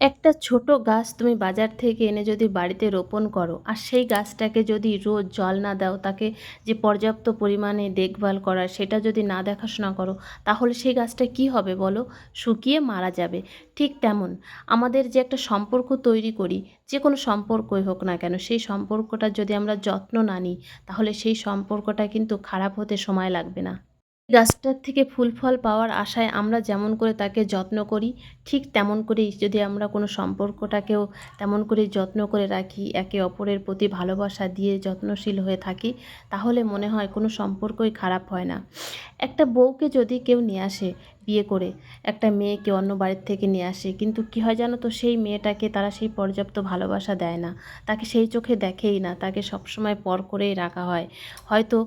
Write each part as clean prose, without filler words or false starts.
একটা ছোট গাছ তুমি বাজার থেকে এনে যদি বাড়িতে রোপণ করো আর সেই গাছটাকে যদি রোজ জল না দাও, তাকে যে পর্যাপ্ত পরিমাণে দেখভাল করার সেটা যদি না দেখাশোনা করো, তাহলে সেই গাছটা কি হবে বলো? শুকিয়ে মারা যাবে। ঠিক তেমন আমাদের যে একটা সম্পর্ক তৈরি করি, যে কোনো সম্পর্কই হোক না কেন, সেই সম্পর্কটা যদি আমরা যত্ন না নিই, তাহলে সেই সম্পর্কটা কিন্তু খারাপ হতে সময় লাগবে না। গাছটার থেকে ফুল ফল পাওয়ার আশায় আমরা যেমন করে তাকে যত্ন করি, ঠিক তেমন করেই যদি আমরা কোনো সম্পর্কটাকেও তেমন করেই যত্ন করে রাখি, একে অপরের প্রতি ভালোবাসা দিয়ে যত্নশীল হয়ে থাকি, তাহলে মনে হয় কোনো সম্পর্কই খারাপ হয় না। একটা বউকে যদি কেউ নিয়ে আসে বিয়ে করে, একটা মেয়েকে অন্য বাড়ির থেকে নিয়ে আসে, কিন্তু কী হয় জানো তো, সেই মেয়েটাকে তারা সেই পর্যাপ্ত ভালোবাসা দেয় না, তাকে সেই চোখে দেখেই না, তাকে সবসময় পর করেই রাখা হয়। হয়তো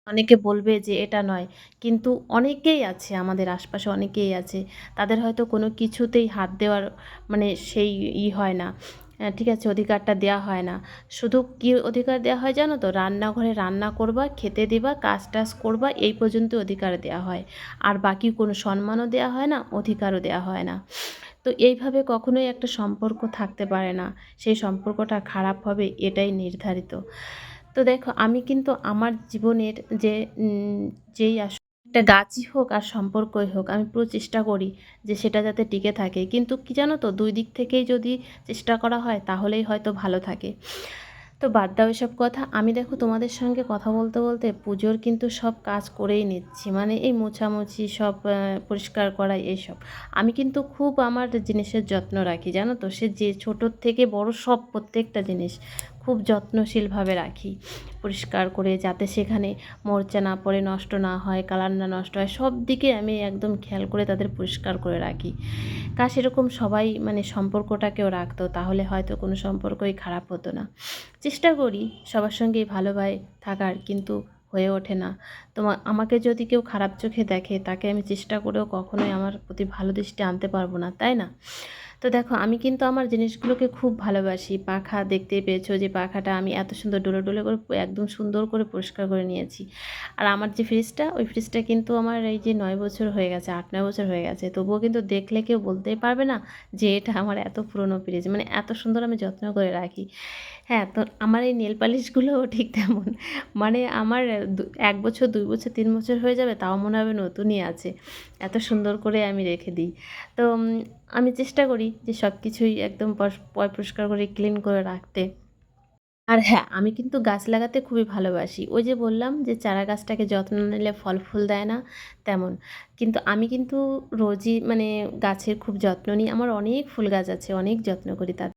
অনেকে বলবে যে এটা নয়, কিন্তু অনেকেই আছে, আমাদের আশপাশে অনেকেই আছে, তাদের হয়তো কোনো কিছুতেই হাত দেওয়ার মানে সেই হয় না, ঠিক আছে, অধিকারটা দেওয়া হয় না। শুধু কী অধিকার দেওয়া হয় জানো তো, রান্নাঘরে রান্না করবা, খেতে দিবা, কাজ টাজ করবা, এই পর্যন্ত অধিকার দেওয়া হয়। আর বাকি কোনো সম্মানও দেওয়া হয় না, অধিকারও দেওয়া হয় না। তো এইভাবে কখনোই একটা সম্পর্ক থাকতে পারে না, সেই সম্পর্কটা খারাপ হবে এটাই নির্ধারিত। তো দেখো, আমি কিন্তু আমার জীবনের যে যেই একটা গাছই হোক আর সম্পর্কই হোক, আমি পুরো চেষ্টা করি যে সেটা যাতে টিকে থাকে। কিন্তু কি জানো তো, দুই দিক থেকেই যদি চেষ্টা করা হয় তাহলেই হয়তো ভালো থাকে। তো বাদ দাও এসব কথা। আমি দেখো তোমাদের সঙ্গে কথা বলতে বলতে পুজোর কিন্তু সব কাজ করেই নিচ্ছি, মানে এই মোছামুছি সব, পরিষ্কার করা এইসব। আমি কিন্তু খুব আমার জিনিসের যত্ন রাখি জানো তো, সে যে ছোটোর থেকে বড় সব প্রত্যেকটা জিনিস খুব যত্নশীলভাবে রাখি, পরিষ্কার করে, যাতে সেখানে মরচা না পড়ে, নষ্ট না হয়, কালার না নষ্ট হয়, সব দিকে আমি একদম খেয়াল করে তাদের পরিষ্কার করে রাখি। কাজ এরকম সবাই মানে সম্পর্কটাকেও রাখতো, তাহলে হয়তো কোনো সম্পর্কই খারাপ হতো না। চেষ্টা করি সবার সঙ্গেই ভালোভাবে থাকার, কিন্তু হয়ে ওঠে না। আমাকে যদি কেউ খারাপ চোখে দেখে, তাকে আমি চেষ্টা করেও কখনোই আমার প্রতি ভালো দৃষ্টি আনতে পারবো না, তাই না? তো দেখো, আমি কিন্তু আমার জিনিসগুলোকে খুব ভালোবাসি। পাখা দেখতেই পেয়েছো যে পাখাটা আমি এত সুন্দর ডলে ডলে করে একদম সুন্দর করে পরিষ্কার করে নিয়েছি। আর আমার যে ফ্রিজটা, ওই ফ্রিজটা কিন্তু আমার এই যে 9 বছর হয়ে গেছে, 8-9 বছর হয়ে গেছে, তবুও কিন্তু দেখলে কেউ বলতেই পারবে না যে এটা আমার এত পুরনো ফ্রিজ, মানে এত সুন্দর আমি যত্ন করে রাখি। হ্যাঁ, তো আমার এই নেল পালিশগুলোও ঠিক তেমন, মানে আমার 1 বছর, 2 বছর, 3 বছর হয়ে যাবে, তাও মনে হবে নতুনই আছে, এত সুন্দর করে আমি রেখে দিই। তো আমি চেষ্টা করি যে সব কিছুই একদম পরিষ্কার করে ক্লিন করে রাখতে। আর হ্যাঁ, আমি কিন্তু গাছ লাগাতে খুবই ভালোবাসি। ওই যে বললাম যে চারা গাছটাকে যত্ন না নিলে ফল ফুল দেয় না, তেমন। কিন্তু আমি কিন্তু রোজই মানে গাছের খুব যত্ন নিই। আমার অনেক ফুল গাছ আছে, অনেক যত্ন করি তাদের।